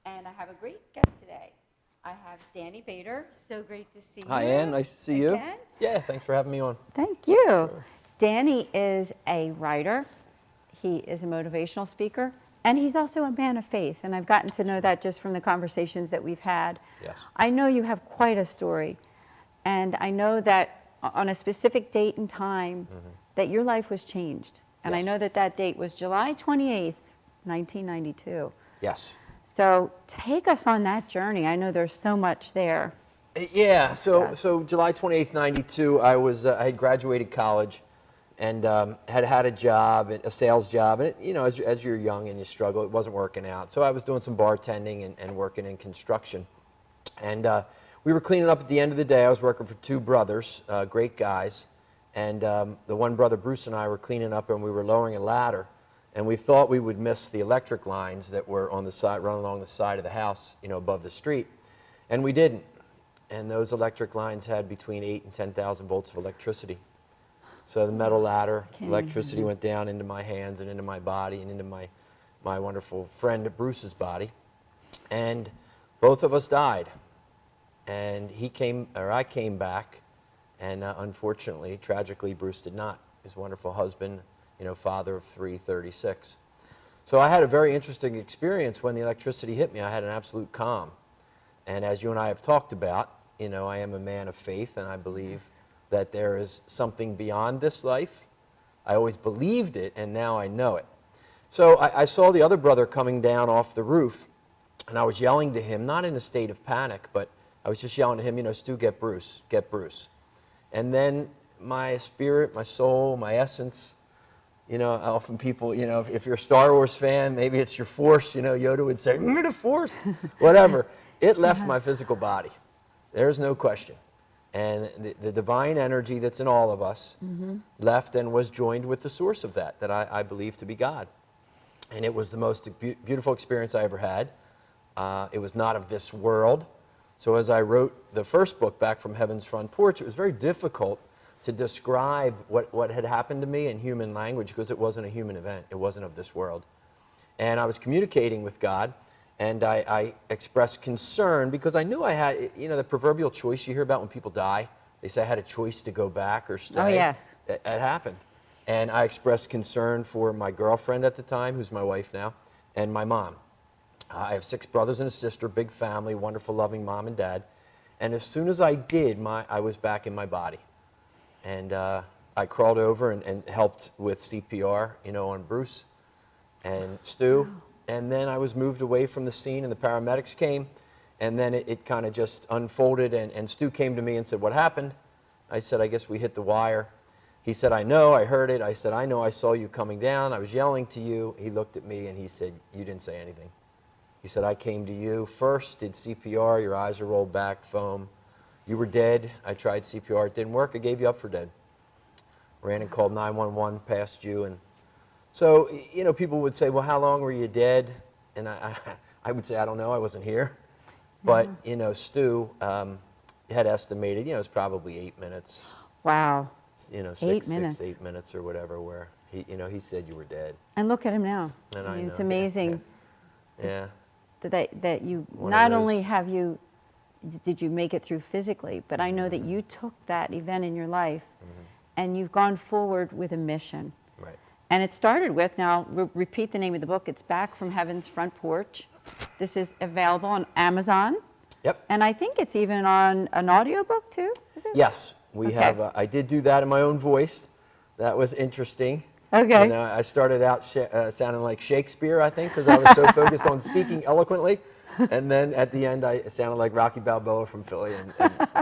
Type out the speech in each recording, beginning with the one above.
and I have a great guest today. I have Danny Bader. So great to see you. Hi, Ann. Nice to see you. Yeah, thanks for having me on. Thank you. Sure. Danny is a writer. He is a motivational speaker, and he's also a man of faith, and I've gotten to know that just from the conversations that we've had. Yes. I know you have quite a story, and I know that on a specific date and time that your life was changed. And Yes. I know that that date was July 28th, 1992. Yes. So take us on that journey. I know there's so much there. Yeah, so July 28th, 92, I had graduated college and had a job, a sales job. And, as you're young and you struggle, it wasn't working out. So I was doing some bartending and working in construction. And we were cleaning up at the end of the day. I was working for two brothers, great guys. And the one brother, Bruce, and I were cleaning up, and we were lowering a ladder. And we thought we would miss the electric lines that were on the side, running along the side of the house, above the street. And we didn't. And those electric lines had between 8,000 and 10,000 volts of electricity. So the metal ladder, electricity went down into my hands and into my body and into my wonderful friend Bruce's body. And both of us died. And I came back. And unfortunately, tragically, Bruce did not. His wonderful husband, father of 3, 36. So I had a very interesting experience when the electricity hit me. I had an absolute calm. And as you and I have talked about, I am a man of faith, and I believe that there is something beyond this life. I always believed it, and now I know it. So I saw the other brother coming down off the roof, and I was yelling to him, not in a state of panic, but I was just yelling to him, Stu, get Bruce, get Bruce. And then my spirit, my soul, my essence, often people, if you're a Star Wars fan, maybe it's your force, Yoda would say, the force, whatever. It left my physical body. There's no question. And the divine energy that's in all of us left and was joined with the source of that I believe to be God. And it was the most beautiful experience I ever had. It was not of this world. So as I wrote the first book, Back from Heaven's Front Porch, it was very difficult to describe what had happened to me in human language because it wasn't a human event. It wasn't of this world. And I was communicating with God, and I expressed concern because I knew I had, the proverbial choice you hear about when people die. They say I had a choice to go back or stay. Oh, yes. It happened. And I expressed concern for my girlfriend at the time, who's my wife now, and my mom. I have 6 brothers and a sister, big family, wonderful, loving mom and dad. And as soon as I did, I was back in my body. And I crawled over and helped with CPR, on Bruce and Stu. Wow. And then I was moved away from the scene, and the paramedics came. And then it kind of just unfolded, and Stu came to me and said, what happened? I said, I guess we hit the wire. He said, I know, I heard it. I said, I know, I saw you coming down. I was yelling to you. He looked at me, and he said, you didn't say anything. He said, I came to you first, did CPR, your eyes are rolled back, foam. You were dead. I tried CPR, it didn't work. I gave you up for dead. Ran and called 911 past you. And so, people would say, well, how long were you dead? And I would say, I don't know, I wasn't here. But, Stu had estimated, it's probably 8 minutes. Wow. 8 minutes or whatever, where he said you were dead. And look at him now. And I know. It's amazing. Yeah. That you not only did you make it through physically, but I know that you took that event in your life and you've gone forward with a mission. Right. And it started with, now repeat the name of the book, it's Back from Heaven's Front Porch. This is available on Amazon. Yep. And I think it's even on an audiobook too, is it? Yes, we have. I did do that in my own voice. That was interesting. Okay. I started out sounding like Shakespeare, I think, because I was so focused on speaking eloquently. And then at the end, I sounded like Rocky Balboa from Philly. And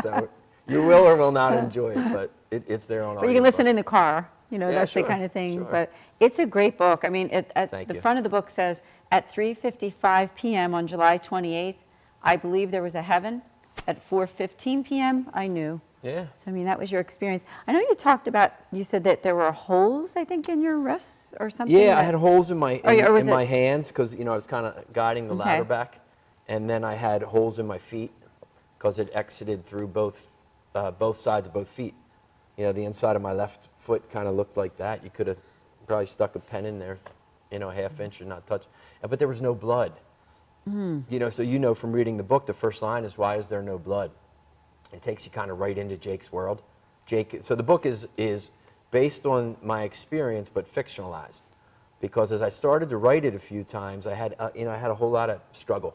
so you will or will not enjoy it, but it's there on But you can listen in the car. That's sure, the kind of thing. Sure. But it's a great book. I mean, at the you. front of the book says, at 3:55 p.m. on July 28th, I believe there was a heaven. At 4:15 p.m., I knew. Yeah. So, I mean, that was your experience. I know you talked about, you said that there were holes, I think, in your wrists or something. Yeah, I had holes in my my hands because, I was kind of guiding the ladder back. And then I had holes in my feet because it exited through both sides of both feet. The inside of my left foot kind of looked like that. You could have probably stuck a pen in there, a half inch and not touch. But there was no blood. You know, so you know from reading the book, the first line is, "Why is there no blood?" It takes you kind of right into Jake's world. So the book is based on my experience, but fictionalized. Because as I started to write it a few times, I had, you know, I had a whole lot of struggle.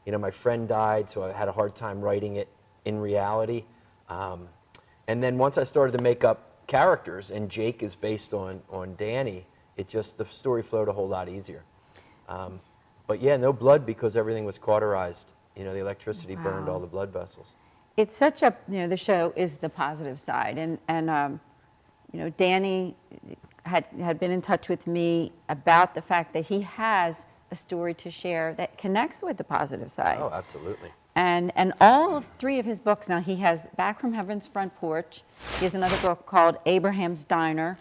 You know, my friend died, so I had a hard time writing it in reality. And then once I started to make up characters, and Jake is based on Danny, the story flowed a whole lot easier. But yeah, no blood because everything was cauterized. You know, the electricity burned all the blood vessels. It's such a, you know, the show is the positive side. And you know, Danny had been in touch with me about the fact that he has a story to share that connects with the positive side. Oh, absolutely. And all three of his books, now he has Back from Heaven's Front Porch, he has another book called Abraham's Diner,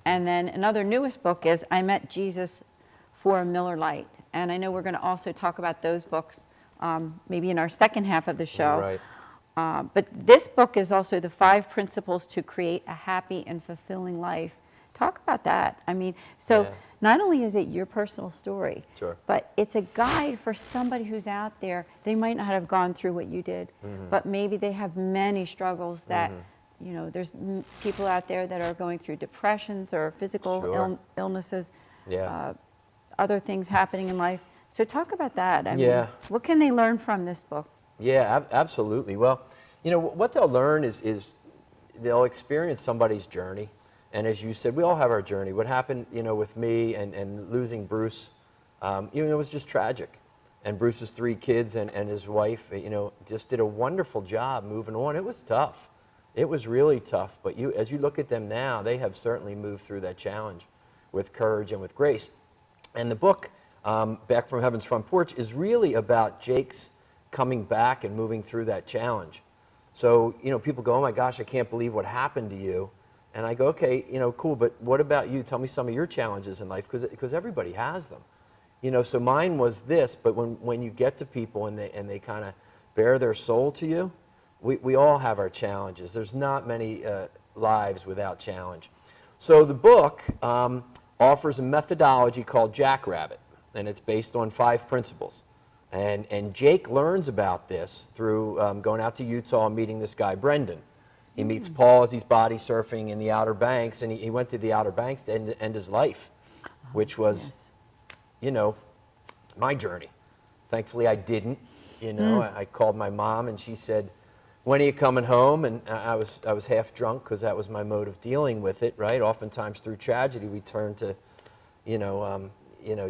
and then another newest book is I Met Jesus for a Miller Lite. And I know we're going to also talk about those books maybe in our second half of the show. Right. But this book is also the 5 principles to create a happy and fulfilling life. Talk about that. I mean, so not only is it your personal story, but it's a guide for somebody who's out there. They might not have gone through what you did, but maybe they have many struggles that, you know, there's people out there that are going through depressions or physical illnesses, other things happening in life. So talk about that. I mean, what can they learn from this book? Yeah, absolutely. Well, you know, what they'll learn is they'll experience somebody's journey. And as you said, we all have our journey. What happened, you know, with me and losing Bruce, you know, it was just tragic. And Bruce's 3 kids and his wife, you know, just did a wonderful job moving on. It was tough. It was really tough. But as you look at them now, they have certainly moved through that challenge with courage and with grace. And the book, Back from Heaven's Front Porch, is really about Jake's coming back and moving through that challenge. So, you know, people go, "Oh my gosh, I can't believe what happened to you." And I go, "Okay, you know, cool, but what about you? Tell me some of your challenges in life," because everybody has them. You know, so mine was this, but when you get to people and they kind of bare their soul to you, we all have our challenges. There's not many lives without challenge. So the book offers a methodology called Jackrabbit, and it's based on 5 principles. And Jake learns about this through going out to Utah and meeting this guy, Brendan. He meets Paul as he's body surfing in the Outer Banks, and he went to the Outer Banks to end his life, which was, you know, my journey. Thankfully, I didn't. You know, I called my mom, and she said, "When are you coming home?" And I was half drunk because that was my mode of dealing with it, right? Oftentimes through tragedy, we turn to, you know,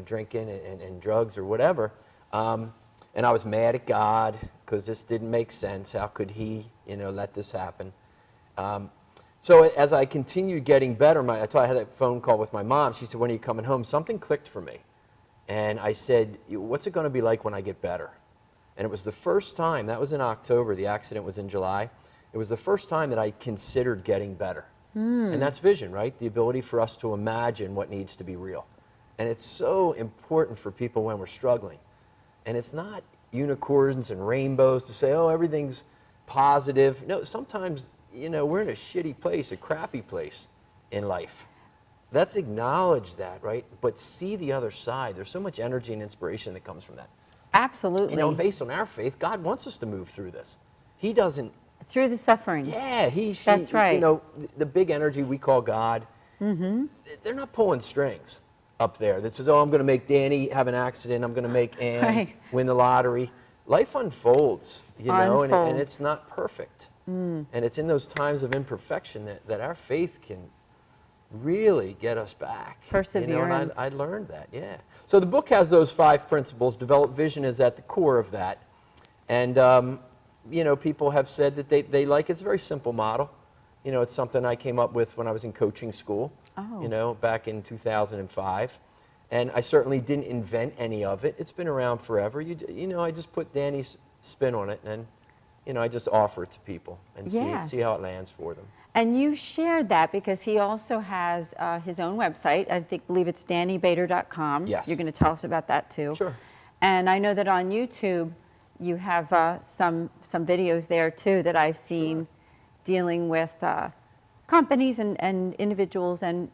drinking and drugs or whatever. And I was mad at God because this didn't make sense. How could he, you know, let this happen? So as I continued getting better, I had a phone call with my mom. She said, "When are you coming home?" Something clicked for me. And I said, "What's it going to be like when I get better?" And it was the first time, that was in October, the accident was in July. It was the first time that I considered getting better. And that's vision, right? The ability for us to imagine what needs to be real. And it's so important for people when we're struggling. And it's not unicorns and rainbows to say, "Oh, everything's positive." No, sometimes, you know, we're in a shitty place, a crappy place in life. Let's acknowledge that, right? But see the other side. There's so much energy and inspiration that comes from that. Absolutely. You know, based on our faith, God wants us to move through this. He doesn't. Through the suffering. Yeah, That's right. You know, the big energy we call God, they're not pulling strings up there that says, "Oh, I'm going to make Danny have an accident. I'm going to make Ann win the lottery." Life unfolds, you know, and it's not perfect. And it's in those times of imperfection that our faith can really get us back. Perseverance. You know, and I learned that, yeah. So the book has those 5 principles. Develop vision is at the core of that. And, you know, people have said that they like it. It's a very simple model. You know, it's something I came up with when I was in coaching school, you know, back in 2005. And I certainly didn't invent any of it. It's been around forever. You know, I just put Danny's spin on it, and, you know, I just offer it to people and see how it lands for them. And you shared that because he also has his own website. I believe it's DannyBader.com. Yes. You're going to tell us about that too. Sure. And I know that on YouTube you have some videos there too that I've seen dealing with companies and individuals and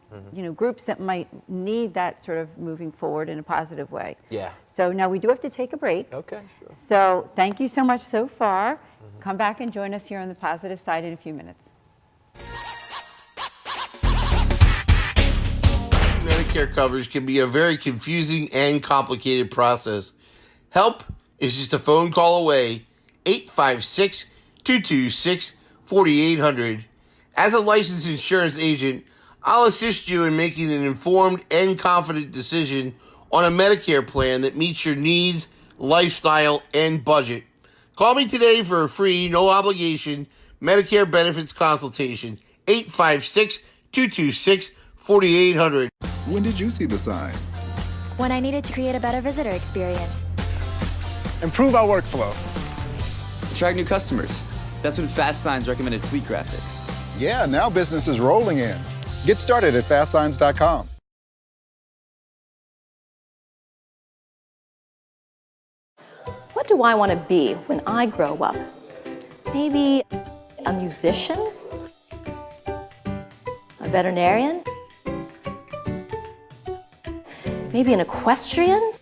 groups that might need that sort of moving forward in a positive way. Yeah. So now we do have to take a break. Okay, sure. So thank you so much so far. Come back and join us here on the positive side in a few minutes. Medicare coverage can be a very confusing and complicated process. Help is just a phone call away. 856-226-4800. As a licensed insurance agent, I'll assist you in making an informed and confident decision on a Medicare plan that meets your needs, lifestyle, and budget. Call me today for a free, no obligation Medicare benefits consultation. 856-226-4800. When did you see the sign? When I needed to create a better visitor experience. Improve our workflow. Attract new customers. That's when Fast Signs recommended Fleet Graphics. Yeah, now business is rolling in. Get started at fastsigns.com. What do I want to be when I grow up? Maybe a musician? A veterinarian? Maybe an equestrian?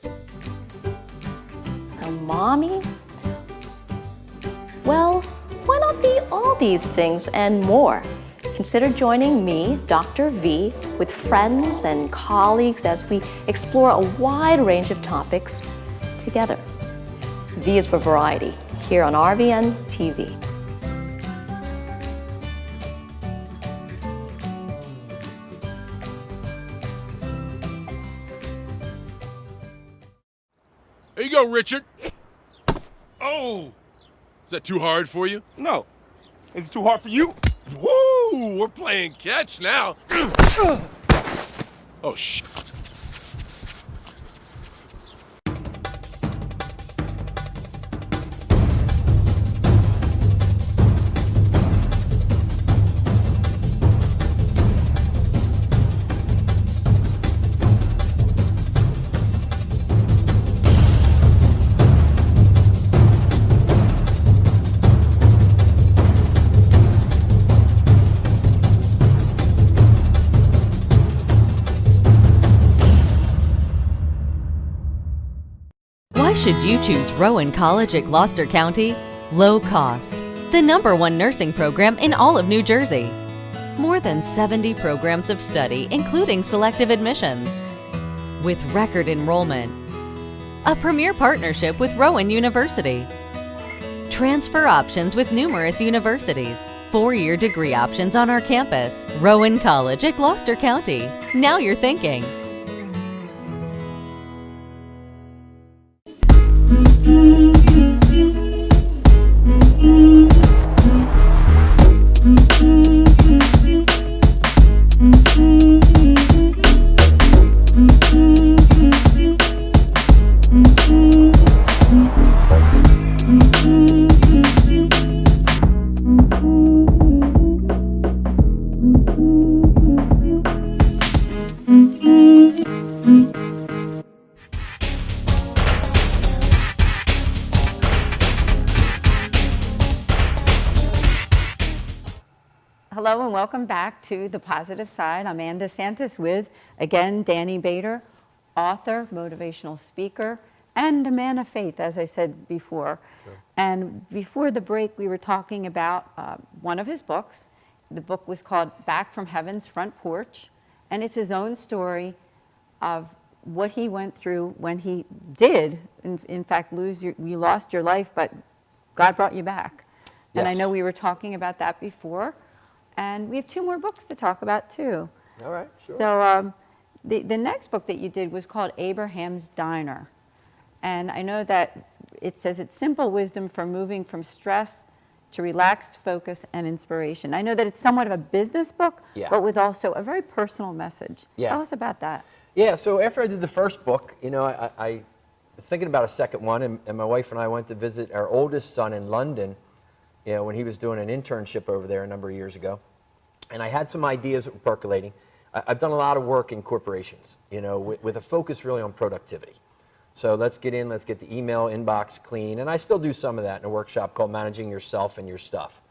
A mommy? Well, why not be all these things and more? Consider joining me, Dr. V, with friends and colleagues as we explore a wide range of topics together. V is for variety, here on RVNTV. There you go, Richard. Oh! Is that too hard for you? No. Is it too hard for you? Woo! We're playing catch now. Oh, shit. Why should you choose Rowan College at Gloucester County? Low cost. The #1 nursing program in all of New Jersey. More than 70 programs of study, including selective admissions. With record enrollment. A premier partnership with Rowan University. Transfer options with numerous universities. 4-year degree options on our campus. Rowan College at Gloucester County. Now you're thinking. Hello and welcome back to The Positive Side. I'm Ann DeSantis with, again, Danny Bader, author, motivational speaker, and a man of faith, as I said before. Sure. And before the break, we were talking about one of his books. The book was called Back from Heaven's Front Porch, and it's his own story of what he went through when he did, in fact, you lost your life, but God brought you back. Yes. And I know we were talking about that before. And we have 2 more books to talk about, too. All right, sure. So the next book that you did was called Abraham's Diner. And I know that it says it's simple wisdom for moving from stress to relaxed focus and inspiration. I know that it's somewhat of a business book, but with also a very personal message. Tell us about that. Yeah, so after I did the first book, I was thinking about a second one, and my wife and I went to visit our oldest son in London, when he was doing an internship over there a number of years ago. And I had some ideas that were percolating. I've done a lot of work in corporations, with a focus really on productivity. So let's get the email inbox clean. And I still do some of that in a workshop called Managing Yourself and Your Stuff.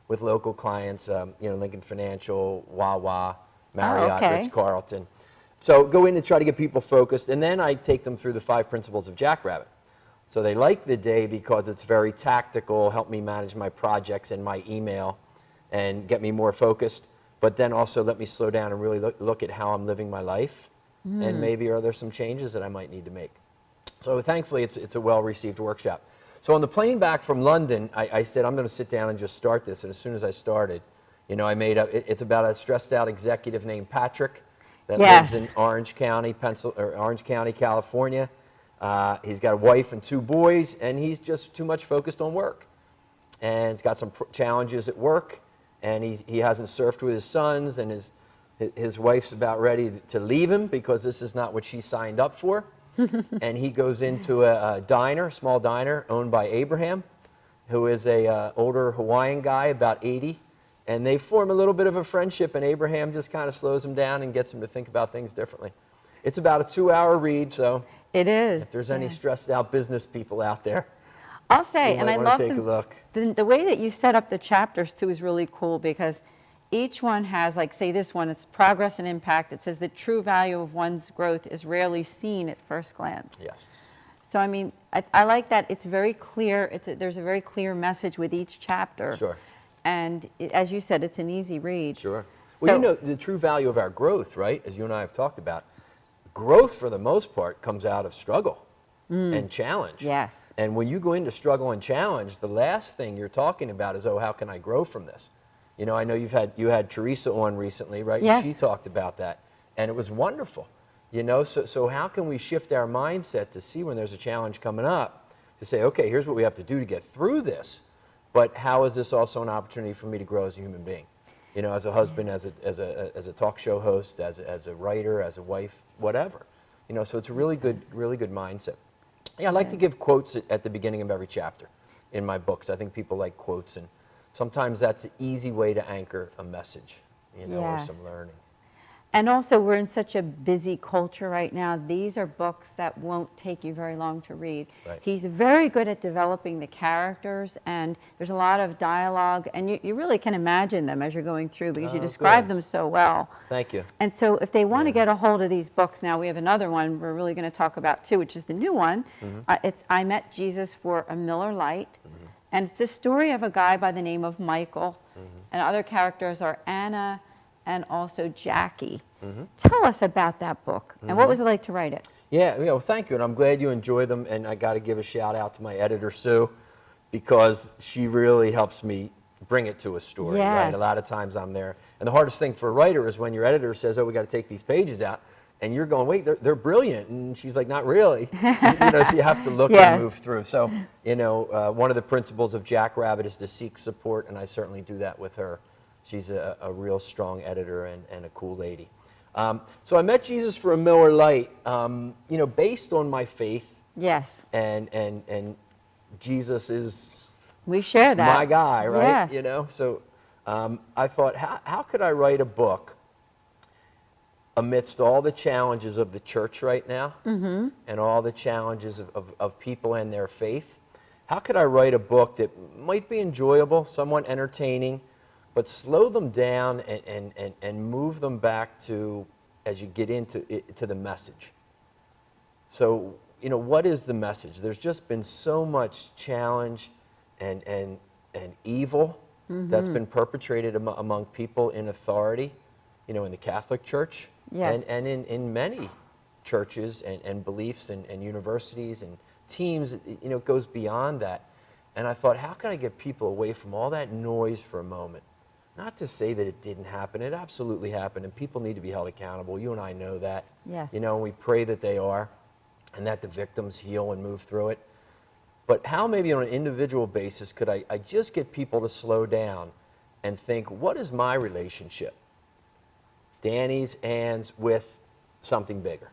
with local clients, Lincoln Financial, Wawa, Marriott, Ritz-Carlton. So go in and try to get people focused, and then I take them through the 5 principles of Jackrabbit. So they like the day because it's very tactical, help me manage my projects and my email, and get me more focused, but then also let me slow down and really look at how I'm living my life, and maybe are there some changes that I might need to make. So thankfully, it's a well-received workshop. So on the plane back from London, I said, I'm going to sit down and just start this, and as soon as I started, I made up, it's about a stressed-out executive named Patrick that lives in Orange County, California. He's got a wife and 2 boys, and he's just too much focused on work. And he's got some challenges at work, and he hasn't surfed with his sons, and his wife's about ready to leave him because this is not what she signed up for. And he goes into a diner, small diner, owned by Abraham, who is a older Hawaiian guy, about 80. And they form a little bit of a friendship, and Abraham just kind of slows him down and gets him to think about things differently. It's about a 2-hour read, so it is. If there's any stressed out business people out there, I'll say, and I love take a look. The way that you set up the chapters too is really cool, because each one has, like, say this one, it's progress and impact. It says the true value of one's growth is rarely seen at first glance. Yes. So I mean, I like that it's very clear. There's a very clear message with each chapter. Sure. And as you said, it's an easy read. Sure. So, well, the true value of our growth, right, as you and I have talked about, growth for the most part comes out of struggle and challenge. Yes. And when you go into struggle and challenge, the last thing you're talking about is, oh, how can I grow from this? I know you had Teresa on recently, right? Yes. And she talked about that, and it was wonderful. So how can we shift our mindset to see when there's a challenge coming up, to say, okay, here's what we have to do to get through this, but how is this also an opportunity for me to grow as a human being? As a husband, as a talk show host, as a writer, as a wife, whatever. So it's a really good mindset. Yeah, I like to give quotes at the beginning of every chapter in my books. I think people like quotes, and sometimes that's an easy way to anchor a message, or some learning. And also, we're in such a busy culture right now. These are books that won't take you very long to read. Right. He's very good at developing the characters, and there's a lot of dialogue, and you really can imagine them as you're going through, because you describe them so well. Thank you. And so if they want to get a hold of these books, now we have another one we're really going to talk about too, which is the new one. It's I Met Jesus for a Miller Lite. And it's the story of a guy by the name of Michael. And other characters are Anna and also Jackie. Tell us about that book, and what was it like to write it? Yeah, well, thank you, and I'm glad you enjoy them, and I got to give a shout out to my editor, Sue, because she really helps me bring it to a story, right? A lot of times I'm there, and the hardest thing for a writer is when your editor says, oh, we got to take these pages out, and you're going, wait, they're brilliant, and she's like, not really. So you have to look and move through. So, one of the principles of Jackrabbit is to seek support, and I certainly do that with her. She's a real strong editor and a cool lady. So I Met Jesus for a Miller Lite, based on my faith. Yes. And Jesus is we share that. my guy, right? Yes. So I thought, how could I write a book amidst all the challenges of the church right now and all the challenges of people and their faith? How could I write a book that might be enjoyable, somewhat entertaining, but slow them down and move them back to, as you get into the message? So, what is the message? There's just been so much challenge and evil that's been perpetrated among people in authority, in the Catholic Church, and in many churches and beliefs and universities and teams. It goes beyond that. And I thought, how can I get people away from all that noise for a moment? Not to say that it didn't happen. It absolutely happened, and people need to be held accountable. You and I know that. Yes. And we pray that they are, and that the victims heal and move through it. But how maybe on an individual basis could I just get people to slow down and think, what is my relationship? Danny's, Ann's, with something bigger.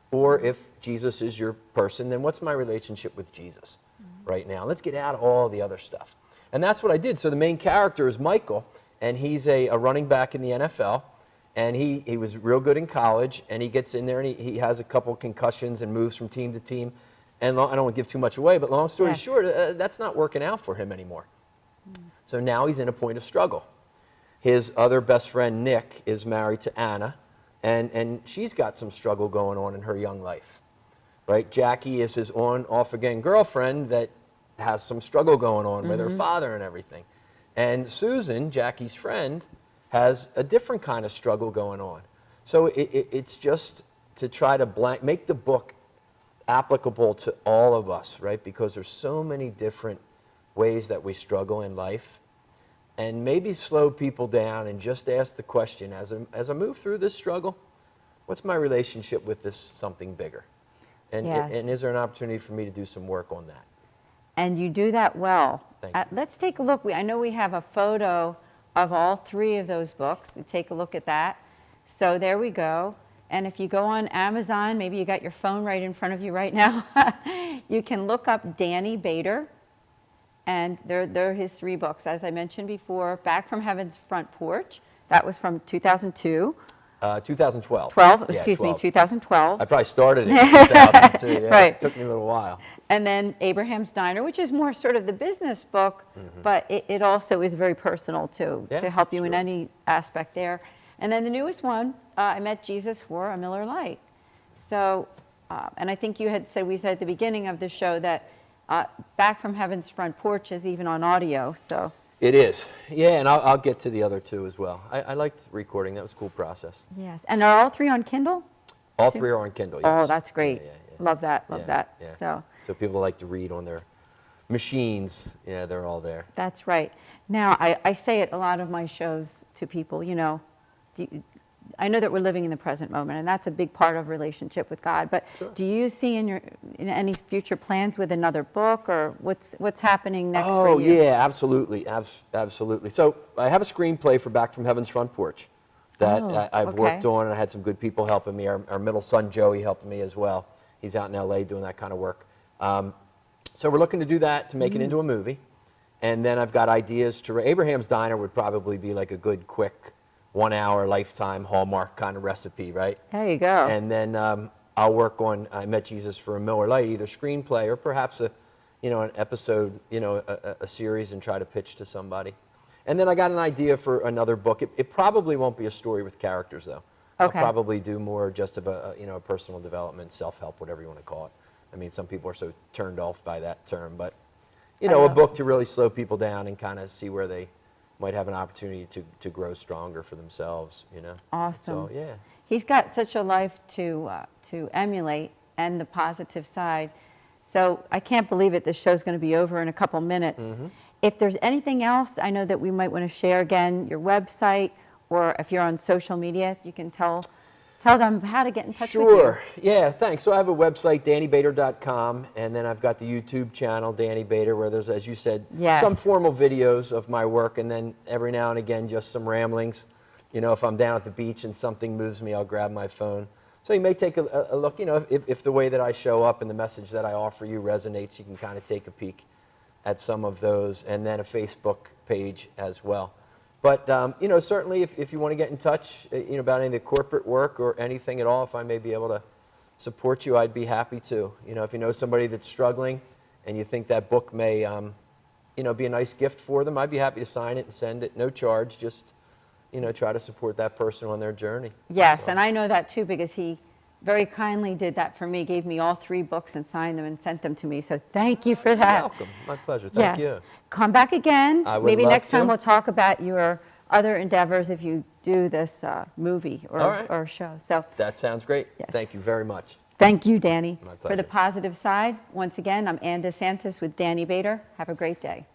Or if Jesus is your person, then what's my relationship with Jesus right now? Let's get out of all the other stuff. And that's what I did. So the main character is Michael, and he's a running back in the NFL, and he was real good in college, and he gets in there, and he has a couple concussions and moves from team to team. And I don't want to give too much away, but long story short, that's not working out for him anymore. So now he's in a point of struggle. His other best friend, Nick, is married to Anna, and she's got some struggle going on in her young life, right? Jackie is his on-off-again girlfriend that has some struggle going on with her father and everything. And Susan, Jackie's friend, has a different kind of struggle going on. So it's just to try to make the book applicable to all of us, right? Because there's so many different ways that we struggle in life. And maybe slow people down and just ask the question, as I move through this struggle, what's my relationship with this something bigger? And, and is there an opportunity for me to do some work on that? And you do that well. Thank you. Let's take a look. I know we have a photo of all 3 of those books. Take a look at that. So there we go. And if you go on Amazon, maybe you got your phone right in front of you right now, you can look up Danny Bader. And they're his 3 books. As I mentioned before, Back from Heaven's Front Porch. That was from 2002. 2012. 12, excuse me, 2012. I probably started in 2002. Yeah, Right. It took me a little while. And then Abraham's Diner, which is more sort of the business book, but it also is very personal to help you in any aspect there. And then the newest one, I Met Jesus for a Miller Lite. So, and I think you had said, we said at the beginning of the show that Back from Heaven's Front Porch is even on audio, so. It is, yeah, and I'll get to the other 2 as well. I liked recording, that was a cool process. Yes, and are all 3 on Kindle? All 3 are on Kindle, yes. Oh, that's great. Love that, love that. Yeah. So people like to read on their machines, yeah, they're all there. that's right. Now, I say it a lot of my shows to people, you know, I know that we're living in the present moment, and that's a big part of relationship with God. But do you see in any future plans with another book, or what's happening next for you? Oh yeah, absolutely, absolutely. So I have a screenplay for Back from Heaven's Front Porch that I've worked on, and I had some good people helping me. Our middle son Joey helping me as well. He's out in LA doing that kind of work. So we're looking to do that to make it into a movie, and then I've got ideas to. Abraham's Diner would probably be like a good, quick 1-hour Lifetime Hallmark kind of recipe, right? There you go. And then I'll work on I Met Jesus for a Miller Lite, either screenplay or perhaps an episode, a series, and try to pitch to somebody. And then I got an idea for another book. It probably won't be a story with characters, though. Okay. I'll probably do more just of a personal development, self-help, whatever you want to call it. I mean, some people are so turned off by that term, but a book to really slow people down and kind of see where they might have an opportunity to grow stronger for themselves, Awesome. So, yeah. He's got such a life to emulate, and the positive side. So I can't believe it. This show's going to be over in a couple minutes. If there's anything else, I know that we might want to share again, your website, or if you're on social media, you can tell them how to get in touch with you. Sure. Yeah, thanks. So I have a website, DannyBader.com, and then I've got the YouTube channel, Danny Bader, where there's, as you said, some formal videos of my work, and then every now and again, just some ramblings. If I'm down at the beach and something moves me, I'll grab my phone. So you may take a look, if the way that I show up and the message that I offer you resonates, you can kind of take a peek at some of those, and then a Facebook page as well. But, certainly if you want to get in touch, about any of the corporate work or anything at all, if I may be able to support you, I'd be happy to. If you know somebody that's struggling and you think that book may, be a nice gift for them, I'd be happy to sign it and send it, no charge, just, try to support that person on their journey. Yes, and I know that too, because he very kindly did that for me, gave me all 3 books and signed them and sent them to me. So thank you for that. You're welcome. My pleasure. Thank you. Come back again. I would Maybe love next time to. we'll talk about your other endeavors if you do this movie or show. So that sounds great. Yes. Thank you very much. Thank you, Danny. My For the pleasure. positive side, once again, I'm Ann DeSantis with Danny Bader. Have a great day.